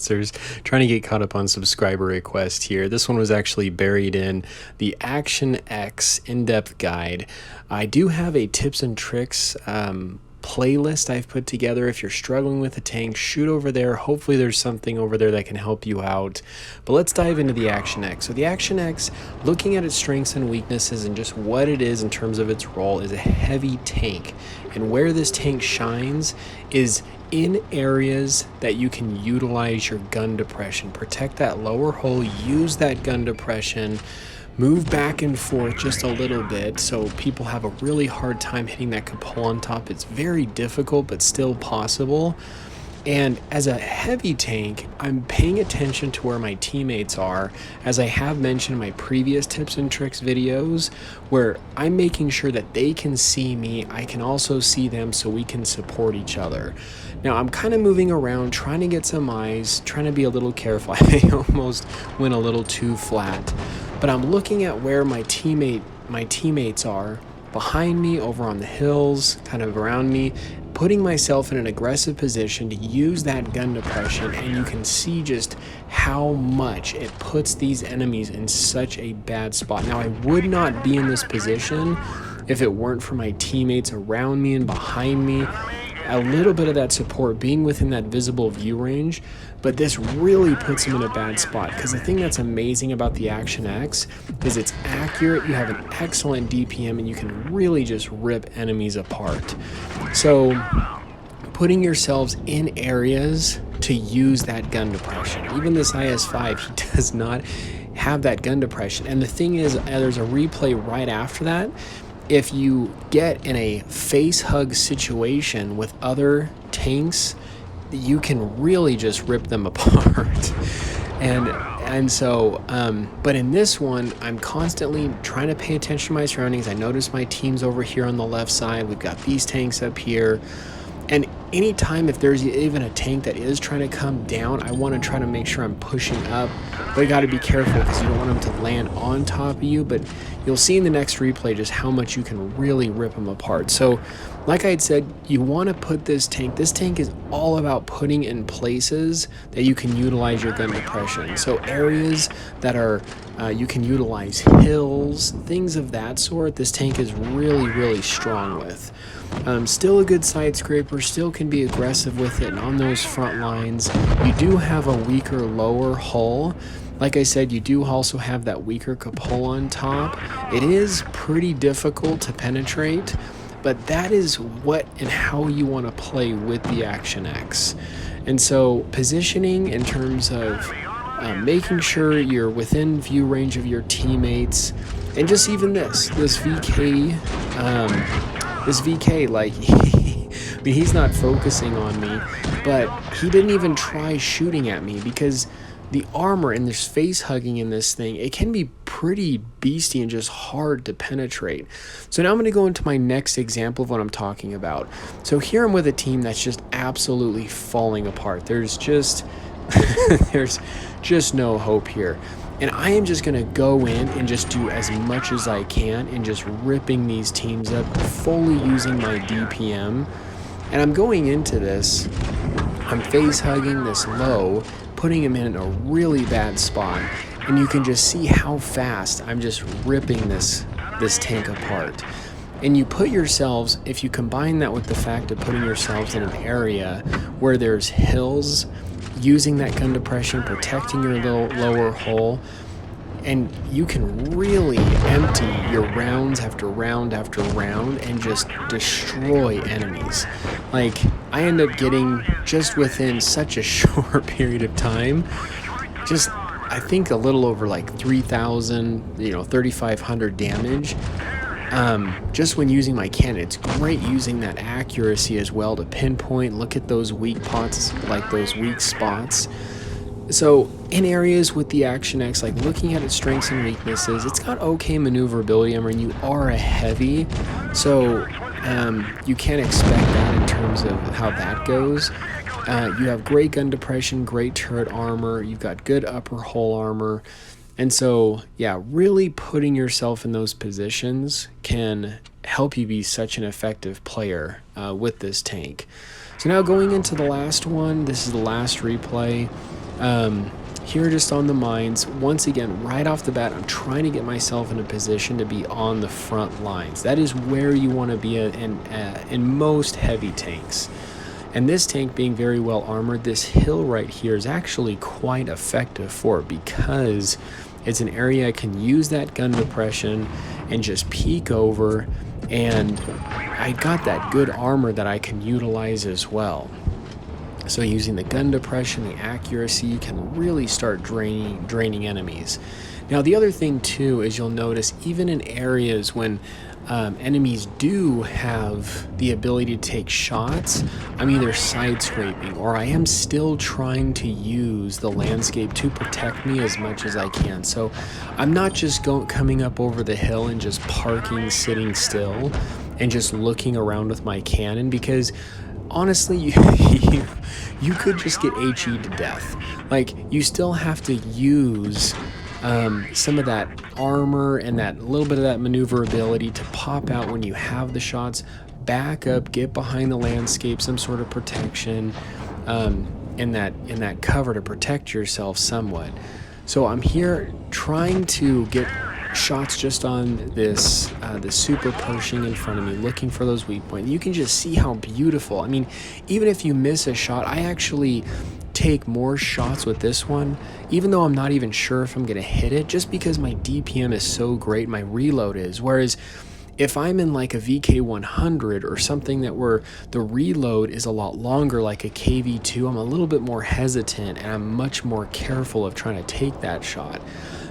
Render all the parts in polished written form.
Blitzers. Trying to get caught up on subscriber request here. This one was actually buried in the Action X in-depth guide. I do have a tips and tricks playlist I've put together. If you're struggling with a tank, shoot over there. Hopefully there's something over there that can help you out. But let's dive into the Action X. So the Action X, looking at its strengths and weaknesses and just what it is in terms of its role, is a heavy tank. And where this tank shines is in areas that you can utilize your gun depression. Protect that lower hull, use that gun depression, move back and forth just a little bit so people have a really hard time hitting that cupola on top. It's very difficult, but still possible. And as a heavy tank, I'm paying attention to where my teammates are, as I have mentioned in my previous tips and tricks videos, where I'm making sure that they can see me, I can also see them, so we can support each other. Now I'm kind of moving around, trying to get some eyes, trying to be a little careful. I almost went a little too flat, but I'm looking at where my teammates are, behind me, over on the hills, kind of around me, putting myself in an aggressive position to use that gun depression, and you can see just how much it puts these enemies in such a bad spot. Now, I would not be in this position if it weren't for my teammates around me and behind me. A little bit of that support being within that visible view range, but this really puts them in a bad spot, because the thing that's amazing about the Action X is it's accurate, you have an excellent DPM, and you can really just rip enemies apart. So putting yourselves in areas to use that gun depression. Even this IS-5, he does not have that gun depression, and the thing is, there's a replay right after that. If you get in a face hug situation with other tanks, you can really just rip them apart. And so, but in this one, I'm constantly trying to pay attention to my surroundings. I notice my team's over here on the left side. We've got these tanks up here. And anytime if there's even a tank that is trying to come down, I want to try to make sure I'm pushing up. But you got to be careful, because you don't want them to land on top of you. But you'll see in the next replay just how much you can really rip them apart. So like I had said, you want to put this tank is all about putting in places that you can utilize your gun depression. So areas that are, you can utilize hills, things of that sort, this tank is really, really strong with. Still a good side scraper, still can be aggressive with it, and on those front lines, you do have a weaker lower hull. Like I said, you do also have that weaker cupola on top. It is pretty difficult to penetrate, but that is what and how you want to play with the Action X. And so positioning in terms of making sure you're within view range of your teammates, and just even this VK, like, I mean, he's not focusing on me, but he didn't even try shooting at me, because the armor and this face hugging in this thing, it can be pretty beasty and just hard to penetrate. So now I'm going to go into my next example of what I'm talking about. So here I'm with a team that's just absolutely falling apart. There's just there's just no hope here. And I am just going to go in and just do as much as I can and just ripping these teams up, fully using my DPM. And I'm going into this, I'm face hugging this low, putting him in a really bad spot. And you can just see how fast I'm just ripping this tank apart. And you put yourselves, if you combine that with the fact of putting yourselves in an area where there's hills, using that gun depression, protecting your little lower hull, and you can really empty your rounds after round after round and just destroy enemies. Like, I end up getting, just within such a short period of time, just, I think a little over like 3,000, 3,500 damage. Just when using my cannon. It's great using that accuracy as well to pinpoint, look at those weak spots, like those weak spots. So in areas with the Action X, like looking at its strengths and weaknesses, it's got okay maneuverability. I mean, you are a heavy, so you can't expect that in terms of how that goes. You have great gun depression, great turret armor, you've got good upper hull armor. And so, yeah, really putting yourself in those positions can help you be such an effective player with this tank. So now going into the last one, this is the last replay. Here just on the mines, once again, right off the bat, I'm trying to get myself in a position to be on the front lines. That is where you want to be in most heavy tanks. And this tank being very well armored, this hill right here is actually quite effective for it because it's an area I can use that gun depression and just peek over, and I got that good armor that I can utilize as well. So using the gun depression, the accuracy can really start draining enemies. Now the other thing too is you'll notice even in areas when enemies do have the ability to take shots, I'm either side scraping or I am still trying to use the landscape to protect me as much as I can. So I'm not just coming up over the hill and just parking, sitting still, and just looking around with my cannon, because honestly, you could just get HE to death. Like, you still have to use some of that armor and that little bit of that maneuverability to pop out when you have the shots, back up, get behind the landscape, some sort of protection, in that cover to protect yourself somewhat. So I'm here trying to get shots just on this super Pershing in front of me, looking for those weak points. You can just see how beautiful. I mean, even if you miss a shot, I actually take more shots with this one, even though I'm not even sure if I'm gonna hit it, just because my DPM is so great, my reload is. Whereas if I'm in like a VK100 or something that where the reload is a lot longer, like a KV2, I'm a little bit more hesitant and I'm much more careful of trying to take that shot.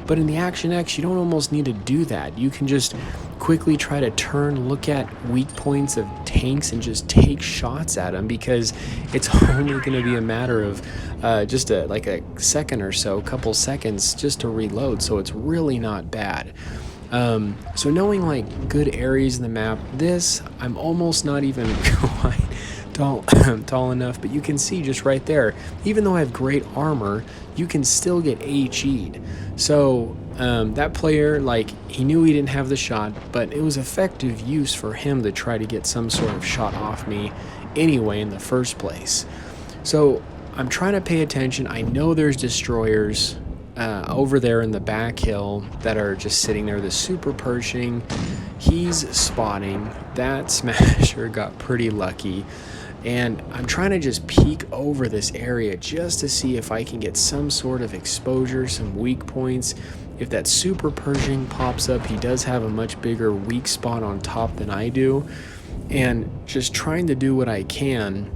But in the Action X, you don't almost need to do that. You can just quickly try to turn, look at weak points of tanks and just take shots at them, because it's only going to be a matter of just like a second or so, a couple seconds just to reload. So it's really not bad. So knowing like good areas in the map, this I'm almost not even quite tall enough, but you can see just right there, even though I have great armor, you can still get HE'd. So that player, like, he knew he didn't have the shot, but it was effective use for him to try to get some sort of shot off me anyway in the first place. So I'm trying to pay attention. I know there's destroyers over there in the back hill that are just sitting there. The super Pershing, he's spotting. That Smasher got pretty lucky. And I'm trying to just peek over this area just to see if I can get some sort of exposure, some weak points. If that super Pershing pops up, he does have a much bigger weak spot on top than I do. And just trying to do what I can,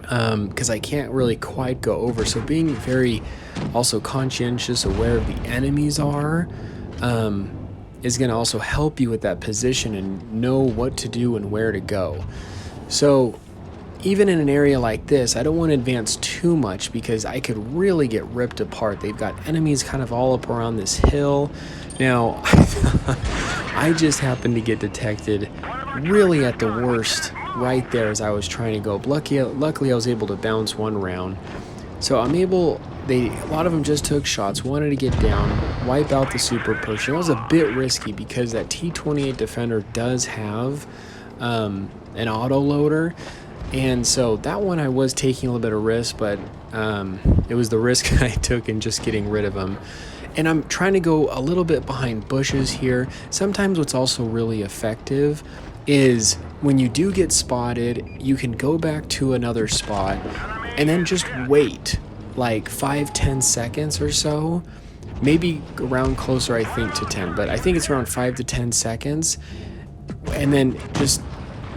because I can't really quite go over. So being very also conscientious of where the enemies are is going to also help you with that position and know what to do and where to go. So even in an area like this, I don't want to advance too much because I could really get ripped apart. They've got enemies kind of all up around this hill. Now, I just happened to get detected really at the worst right there as I was trying to go. Luckily, I was able to bounce one round. So I'm able, a lot of them just took shots, wanted to get down, wipe out the super Pershing. That was a bit risky because that T-28 Defender does have an auto loader. And so that one I was taking a little bit of risk, but it was the risk I took in just getting rid of them. And I'm trying to go a little bit behind bushes here. Sometimes what's also really effective is when you do get spotted, you can go back to another spot and then just wait like 5-10 seconds or so, maybe around closer, I think, to 10, but I think it's around 5 to 10 seconds. And then just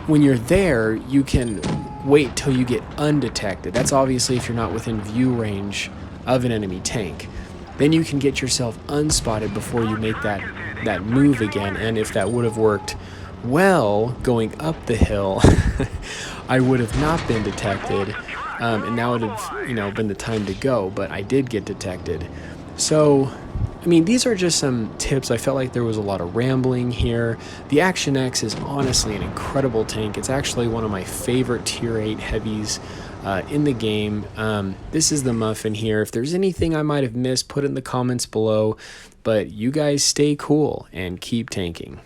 when you're there, you can wait till you get undetected. That's obviously if you're not within view range of an enemy tank. Then you can get yourself unspotted before you make that move again. And if that would have worked well going up the hill, I would have not been detected, and now would have been the time to go. But I did get detected. So I mean, these are just some tips. I felt like there was a lot of rambling here. The Action X is honestly an incredible tank. It's actually one of my favorite tier 8 heavies in the game. This is the Muffin here. If there's anything I might have missed, put it in the comments below. But you guys stay cool and keep tanking.